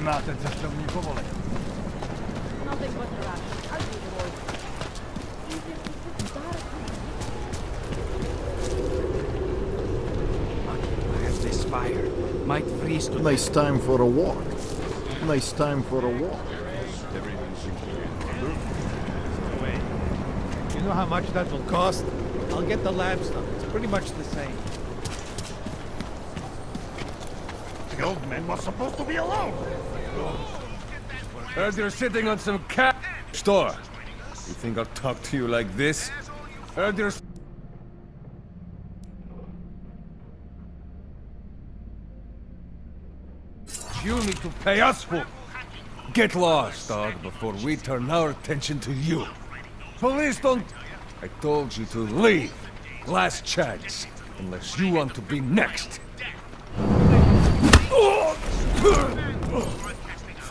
máte cestovní povolení? Nothing but the rush. I'll do the work. I have this fire. Might freeze to Nice time for a walk. Nice time for a walk. Wait. You know how much that will cost? I'll get the lab stuff. It's pretty much the same. The old man was supposed to be alone. Heard you're sitting on some cat store. You think I'll talk to you like this? Heard you're... You need to pay us for. Get lost, dog, before we turn our attention to you. Police don't... I told you to leave. Last chance. Unless you want to be next.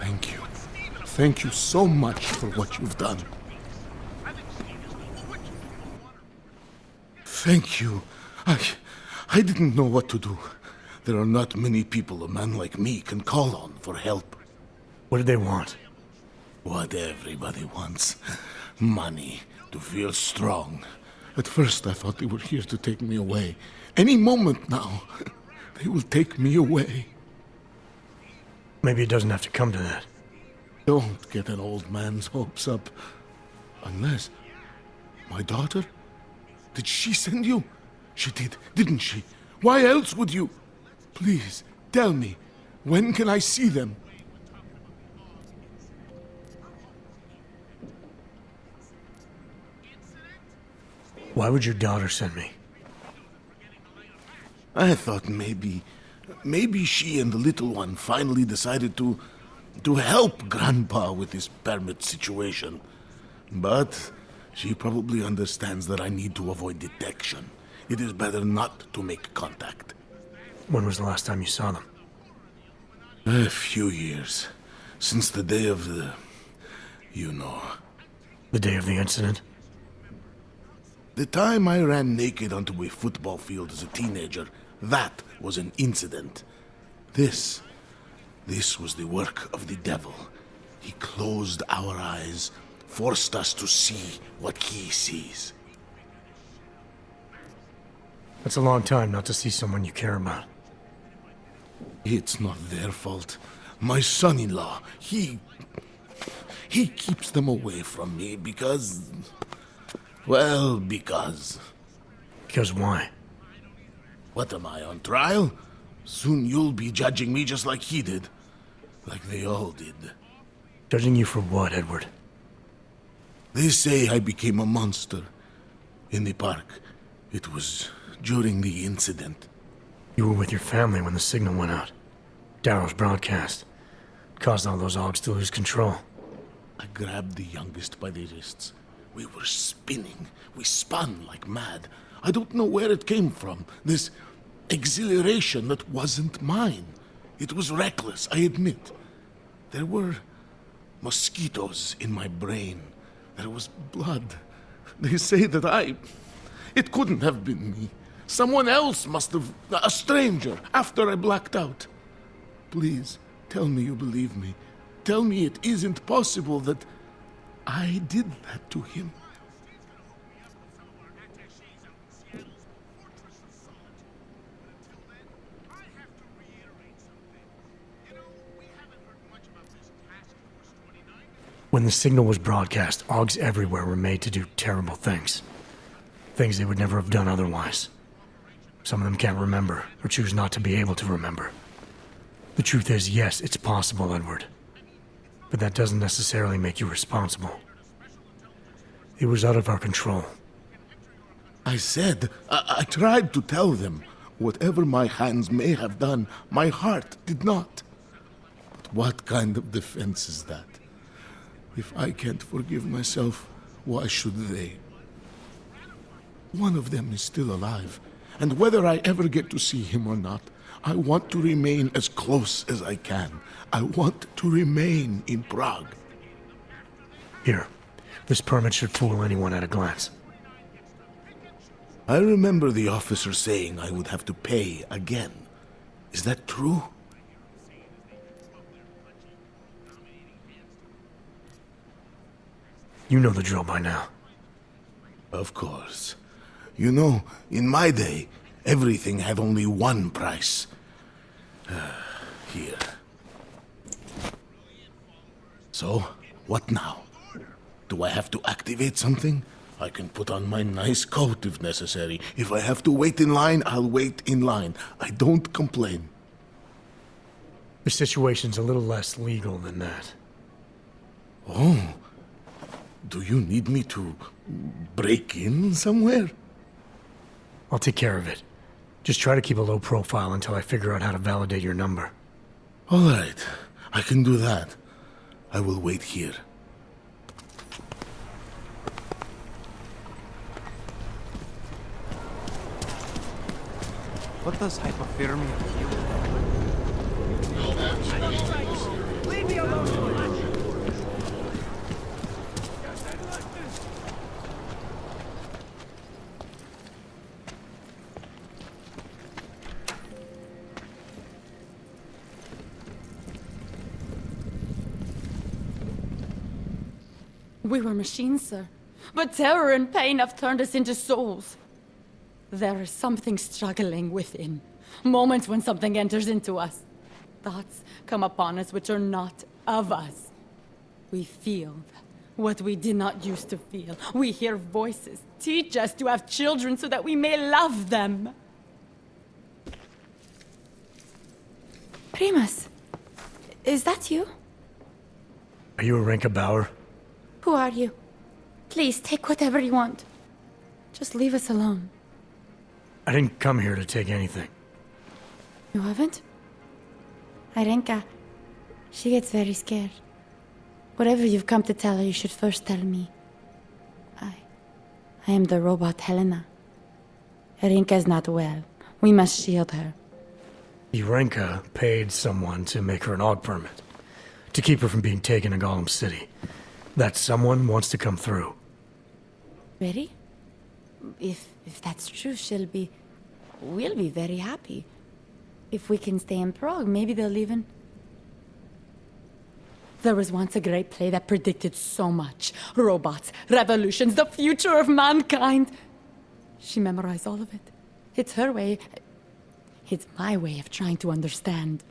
Thank you. Thank you so much for what you've done. Thank you. I didn't know what to do. There are not many people a man like me can call on for help. What did they want? What everybody wants. Money. To feel strong. At first I thought they were here to take me away. Any moment now, they will take me away. Maybe it doesn't have to come to that. Don't get an old man's hopes up. Unless... My daughter? Did she send you? She did, didn't she? Why else would you... Please, tell me. When can I see them? Why would your daughter send me? I thought maybe she and the little one finally decided to help Grandpa with his permit situation. But she probably understands that I need to avoid detection. It is better not to make contact. When was the last time you saw them? A few years. Since the day of the... you know. The day of the incident? The time I ran naked onto a football field as a teenager, that was an incident. This was the work of the devil. He closed our eyes, forced us to see what he sees. That's a long time not to see someone you care about. It's not their fault. My son-in-law, he keeps them away from me because... Well, because... Because why? What am I, on trial? Soon you'll be judging me just like he did. Like they all did. Judging you for what, Edward? They say I became a monster. In the park. It was during the incident. You were with your family when the signal went out. Darrow's broadcast. Caused all those Augs to lose control. I grabbed the youngest by the wrists. We were spinning. We spun like mad. I don't know where it came from. This exhilaration that wasn't mine. It was reckless, I admit. There were mosquitoes in my brain. There was blood. They say that it couldn't have been me. Someone else must have... a stranger, after I blacked out. Please, tell me you believe me. Tell me it isn't possible that I did that to him. When the signal was broadcast, Augs everywhere were made to do terrible things. Things they would never have done otherwise. Some of them can't remember, or choose not to be able to remember. The truth is, yes, it's possible, Edward. But that doesn't necessarily make you responsible. It was out of our control. I said, I tried to tell them. Whatever my hands may have done, my heart did not. But what kind of defense is that? If I can't forgive myself, why should they? One of them is still alive, and whether I ever get to see him or not, I want to remain as close as I can. I want to remain in Prague. Here, this permit should fool anyone at a glance. I remember the officer saying I would have to pay again. Is that true? You know the drill by now. Of course. You know, in my day, everything had only one price. Here. So, what now? Do I have to activate something? I can put on my nice coat if necessary. If I have to wait in line, I'll wait in line. I don't complain. The situation's a little less legal than that. Oh. Do you need me to break in somewhere? I'll take care of it. Just try to keep a low profile until I figure out how to validate your number. All right. I can do that. I will wait here. What does hypothermia feel like? Leave me alone! We were machines, sir. But terror and pain have turned us into souls. There is something struggling within. Moments when something enters into us. Thoughts come upon us which are not of us. We feel what we did not used to feel. We hear voices teach us to have children so that we may love them. Primus, is that you? Are you a Renka Bauer? Who are you? Please, take whatever you want. Just leave us alone. I didn't come here to take anything. You haven't? Irenka, she gets very scared. Whatever you've come to tell her, you should first tell me. I am the robot Helena. Irenka is not well. We must shield her. Renka paid someone to make her an AUG permit. To keep her from being taken to Gollum City. That someone wants to come through. Really? If that's true, we'll be very happy. If we can stay in Prague, maybe they'll even... There was once a great play that predicted so much. Robots, revolutions, the future of mankind. She memorized all of it. It's her way. It's my way of trying to understand.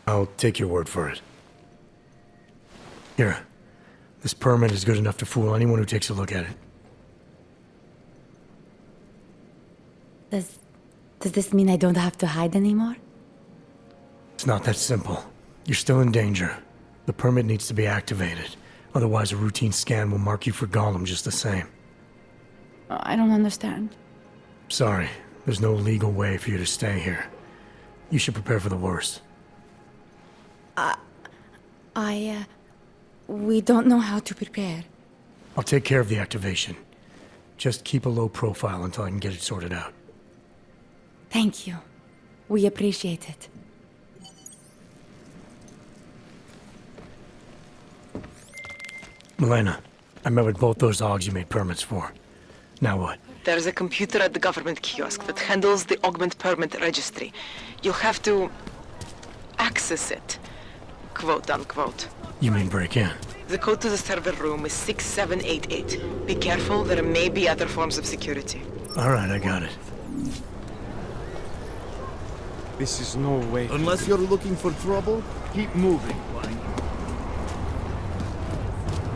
I'll take your word for it. Here. This permit is good enough to fool anyone who takes a look at it. Does this mean I don't have to hide anymore? It's not that simple. You're still in danger. The permit needs to be activated. Otherwise, a routine scan will mark you for Gollum just the same. I don't understand. Sorry. There's no legal way for you to stay here. You should prepare for the worst. We don't know how to prepare. I'll take care of the activation. Just keep a low profile until I can get it sorted out. Thank you. We appreciate it. Milena, I met with both those AUGs you made permits for. Now what? There's a computer at the government kiosk that handles the augment permit registry. You'll have to access it, quote unquote. You mean break in? The code to the server room is 6788. Be careful, there may be other forms of security. Alright, I got it. This is no way. Unless you're looking for trouble, keep moving.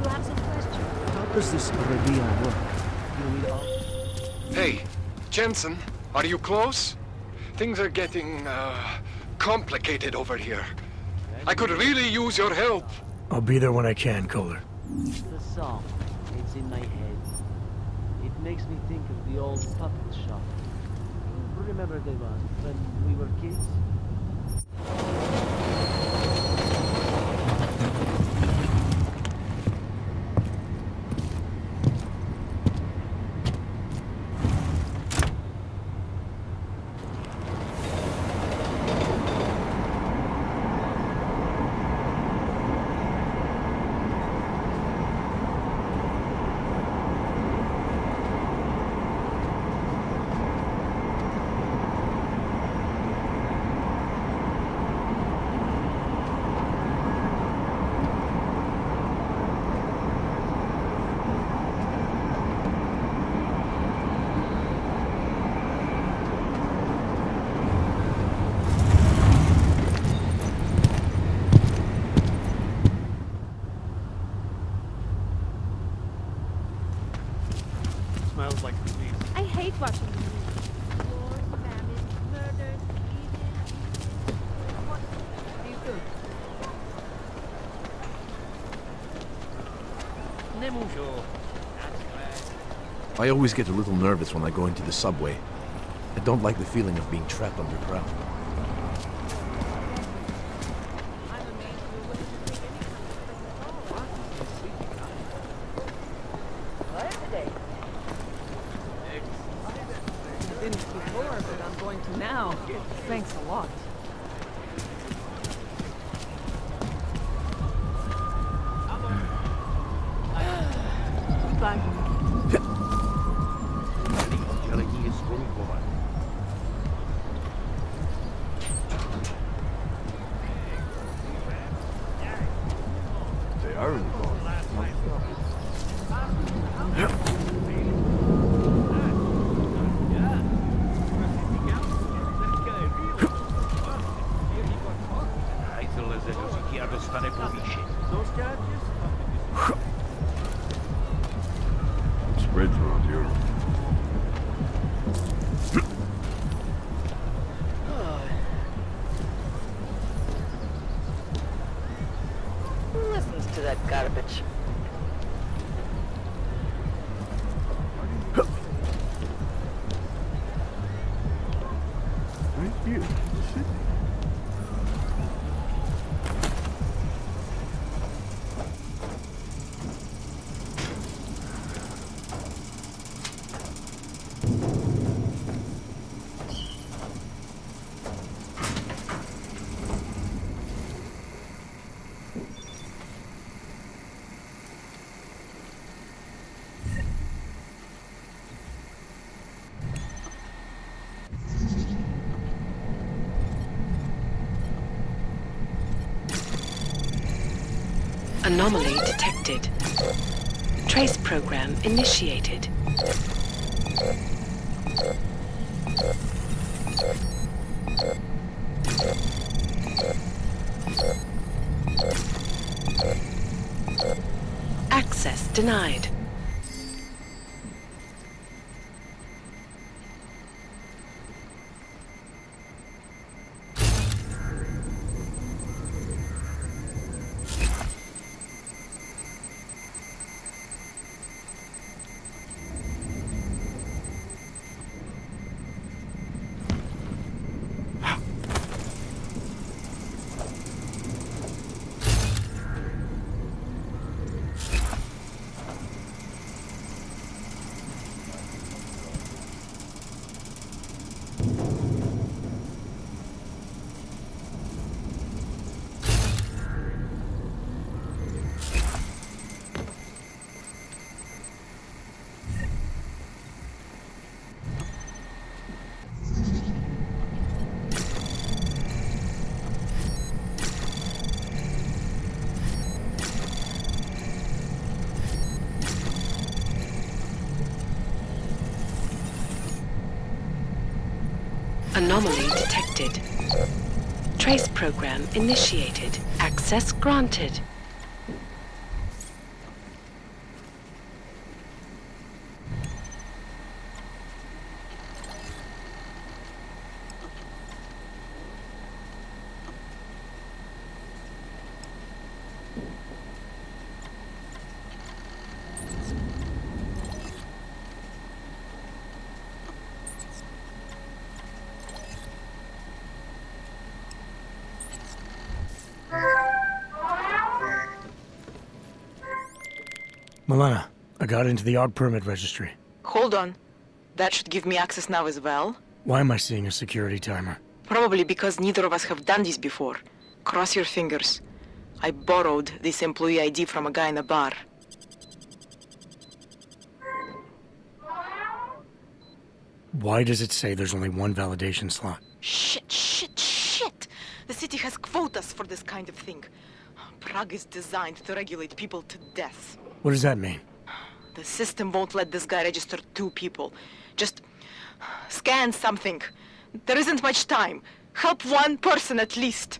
You have some questions? How does this reveal work? You need all... Hey, Jensen, are you close? Things are getting, complicated over here. I could really use your help. I'll be there when I can, Kohler. The song, it's in my head. It makes me think of the old puppet shop. Remember the one when we were kids? smells like police. I hate watching the news. Wars, famines, murders, What do you do? I always get a little nervous when I go into the subway. I don't like the feeling of being trapped underground. I didn't before, but I'm going to now. Thanks a lot. Goodbye. They are in the spreads around here. Who listens to that garbage? Right here, the city. Anomaly detected. Trace program initiated. Access denied. Anomaly detected. Trace program initiated. Access granted. Milena, I got into the AUG permit registry. Hold on. That should give me access now as well. Why am I seeing a security timer? Probably because neither of us have done this before. Cross your fingers. I borrowed this employee ID from a guy in a bar. Why does it say there's only one validation slot? Shit! The city has quotas for this kind of thing. Prague is designed to regulate people to death. What does that mean? The system won't let this guy register 2 people. Just scan something. There isn't much time. Help 1 person at least.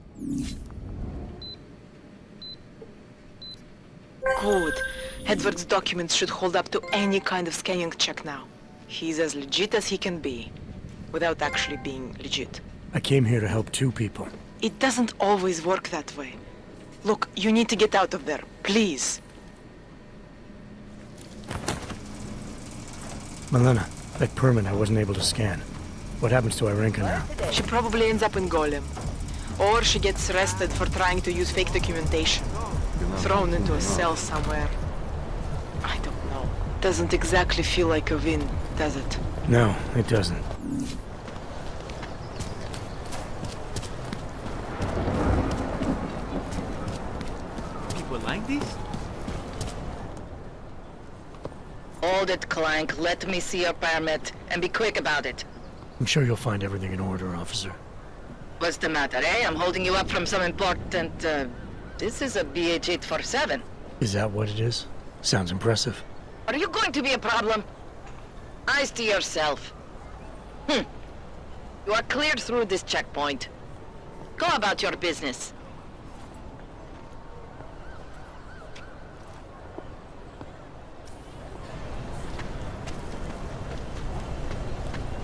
Good. Edward's documents should hold up to any kind of scanning check now. He's as legit as he can be, without actually being legit. I came here to help two people. It doesn't always work that way. Look, you need to get out of there, please. Milena, that permit I wasn't able to scan. What happens to Irenka now? She probably ends up in Golem. Or she gets arrested for trying to use fake documentation. Thrown into a cell somewhere. I don't know. Doesn't exactly feel like a win, does it? No, it doesn't. People like this? Hold it, Clank. Let me see your permit, and be quick about it. I'm sure you'll find everything in order, officer. What's the matter, eh? I'm holding you up from some important, This is a BH-847. Is that what it is? Sounds impressive. Are you going to be a problem? Eyes to yourself. You are cleared through this checkpoint. Go about your business.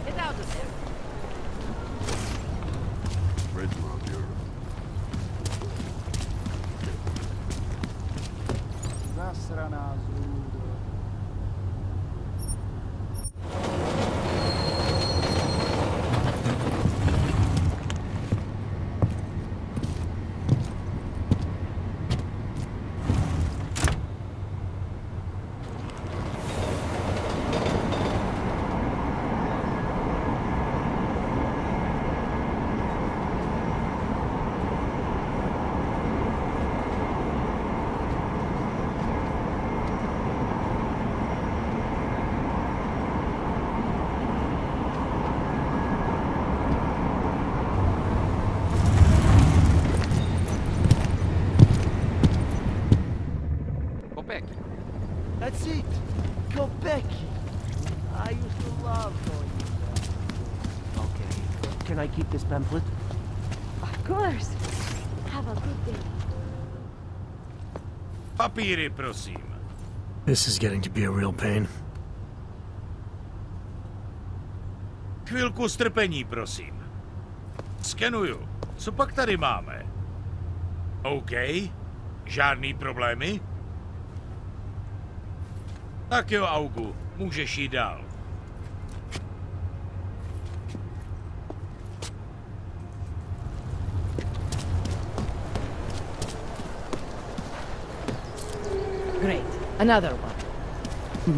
Get out of there. That's it! Go back! I used to love going there. Okay. Can I keep this pamphlet? Of course. Have a good day. Papíry, prosím. This is getting to be a real pain. Chvilku strpení, prosím. Skenuju. Co pak tady máme? OK. Žádný problémy? Tak jo, Augu. Můžeš jít dál. Great. Another one. You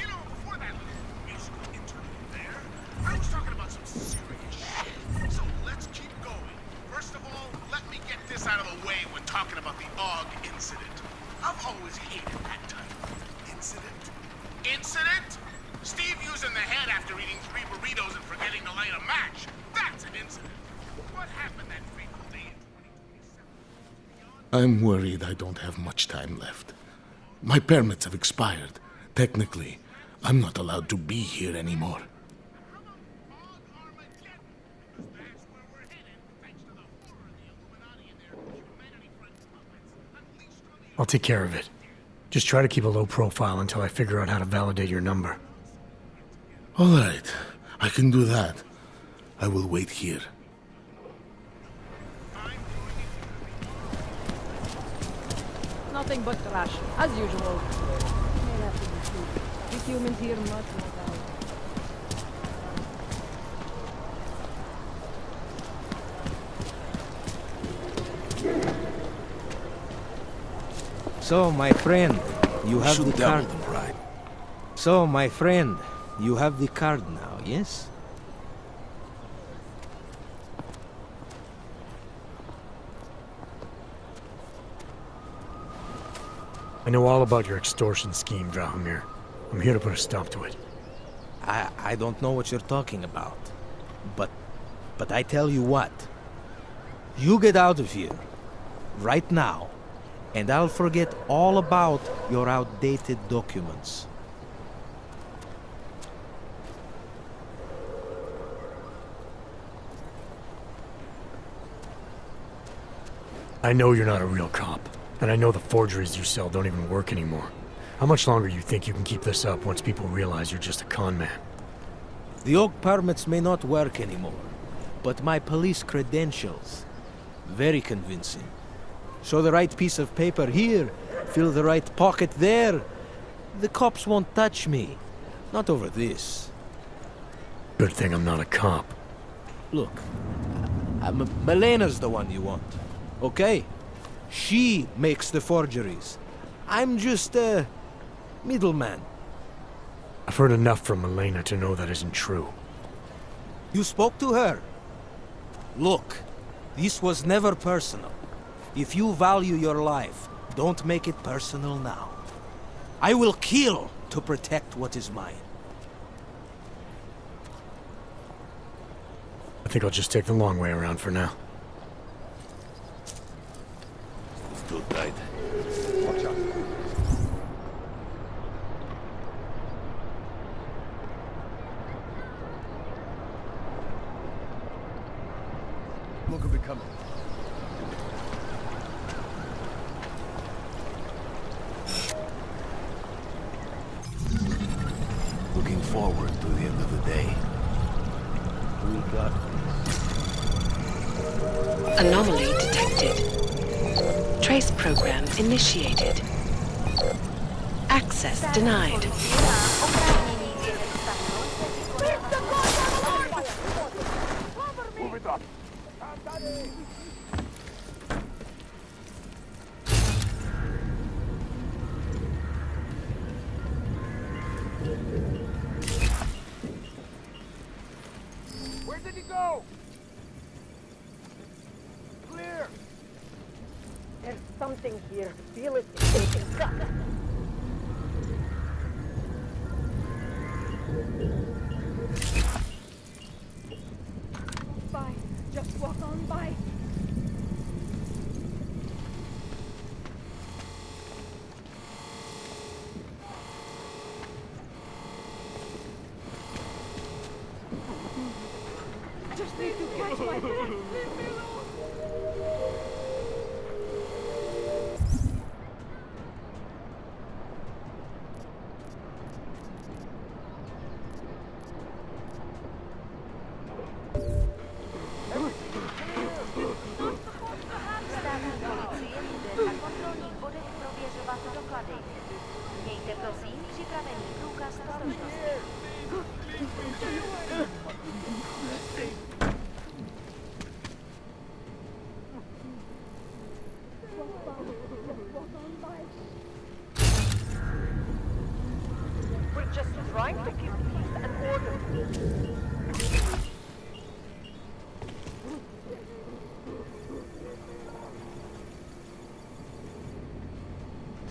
know, before that little musical interlude there, I was talking about some serious shit. So let's keep going. First of all, let me get this out of the way when talking about the Og incident. I've always hated that title. Incident? Incident? Steve using the head after eating 3 burritos and forgetting to light a match. That's an incident. What happened that fateful day in 2027? I'm worried I don't have much time left. My permits have expired. Technically, I'm not allowed to be here anymore. I'll take care of it. Just try to keep a low profile until I figure out how to validate your number. All right, I can do that. I will wait here. Nothing but trash, as usual. May have to be true. These humans here much more valuable. So, my friend, you have the card. So, my friend, you have the card now, yes? I know all about your extortion scheme, Drahomir. I'm here to put a stop to it. I don't know what you're talking about. But I tell you what. You get out of here. Right now. And I'll forget all about your outdated documents. I know you're not a real cop, and I know the forgeries you sell don't even work anymore. How much longer you think you can keep this up once people realize you're just a con man? The oak permits may not work anymore, but my police credentials, very convincing. Show the right piece of paper here, fill the right pocket there. The cops won't touch me. Not over this. Good thing I'm not a cop. Look, Melena's the one you want, okay? She makes the forgeries. I'm just a middleman. I've heard enough from Elena to know that isn't true. You spoke to her? Look, this was never personal. If you value your life, don't make it personal now. I will kill to protect what is mine. I think I'll just take the long way around for now. It's too tight. Watch out. Someone could be coming. Looking forward to the end of the day. We got Anomaly detected. Trace program initiated. Access denied. Move it up. Where did he go? Clear. There's something here. Feel it. By. Just walk on by. Just need to catch my breath. Leave me alone. We're just trying to keep peace and order.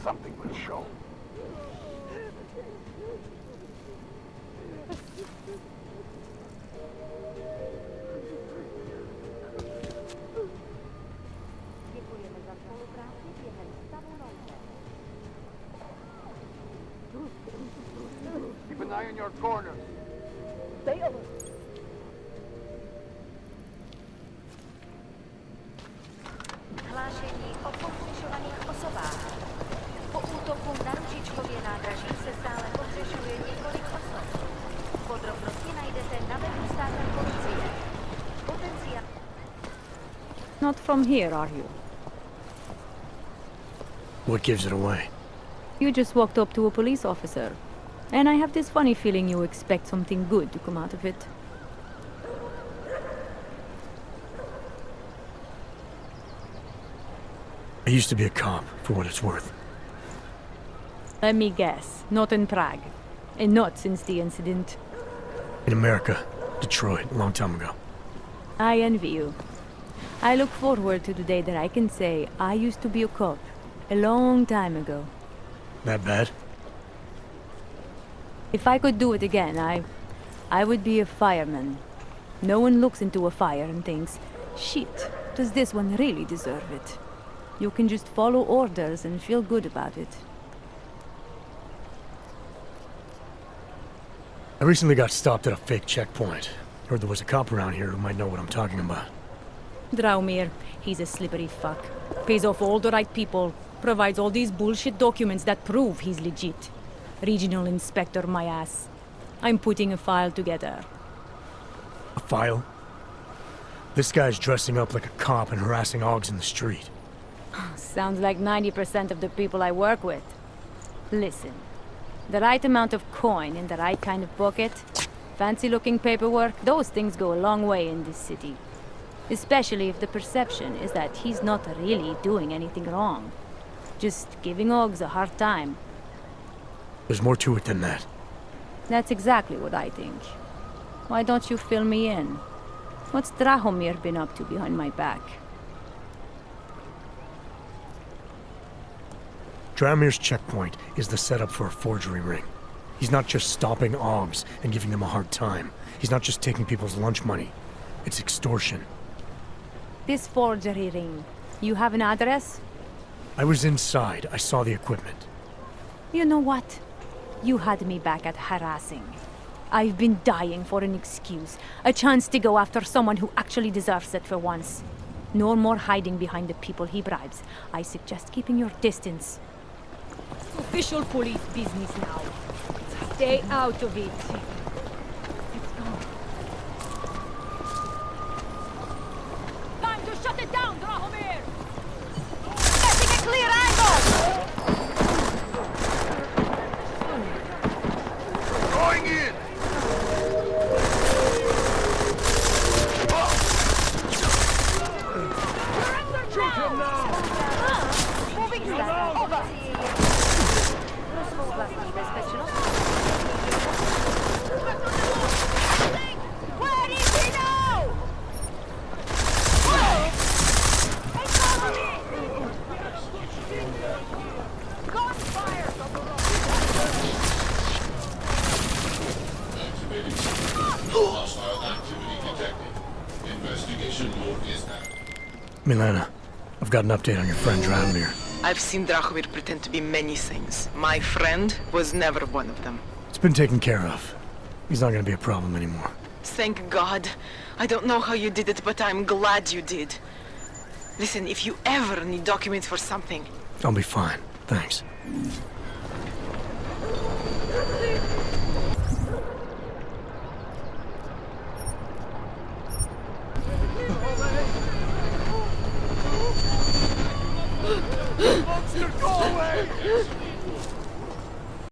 Something will show. Keep an eye on your corners. Stay alert. Hlášení o pohřešovaných osobách. Po útoku na ružičkově nádraží se stále pohřešuje několik osob. Podrobnosti najdete na webu státní policie. Potenciál. Not from here, are you? What gives it away? You just walked up to a police officer. And I have this funny feeling you expect something good to come out of it. I used to be a cop, for what it's worth. Let me guess, not in Prague. And not since the incident. In America, Detroit, a long time ago. I envy you. I look forward to the day that I can say I used to be a cop. A long time ago. That bad? If I could do it again, I would be a fireman. No one looks into a fire and thinks, shit, does this one really deserve it? You can just follow orders and feel good about it. I recently got stopped at a fake checkpoint. Heard there was a cop around here who might know what I'm talking about. Draumir, he's a slippery fuck. pays off all the right people, provides all these bullshit documents that prove he's legit. Regional inspector, my ass. I'm putting a file together. A file? This guy's dressing up like a cop and harassing Augs in the street. Sounds like 90% of the people I work with. Listen, the right amount of coin in the right kind of pocket, fancy-looking paperwork, those things go a long way in this city. Especially if the perception is that he's not really doing anything wrong. Just giving Augs a hard time. There's more to it than that. That's exactly what I think. Why don't you fill me in? What's Drahomir been up to behind my back? Drahomir's checkpoint is the setup for a forgery ring. He's not just stopping Augs and giving them a hard time. He's not just taking people's lunch money. It's extortion. This forgery ring, you have an address? I was inside. I saw the equipment. You know what? You had me back at harassing. I've been dying for an excuse, a chance to go after someone who actually deserves it for once. No more hiding behind the people he bribes. I suggest keeping your distance. It's official police business now. Stay out of it. Let's go. Time to shut it down, Drahomir! Getting a clear angle! Going in! Shoot him now! Moving start. Over. Plus vlastní bezpečnost. Where is he now? Whoa! Hey, follow me! Gunfire from the road! Hostile activity detected. Investigation mode is now. Milena, I've got an update on your friend Drahomir. I've seen Drahomir pretend to be many things. My friend was never one of them. It's been taken care of. He's not gonna be a problem anymore. Thank God. I don't know how you did it, but I'm glad you did. Listen, if you ever need documents for something... I'll be fine. Thanks. Monster, go away!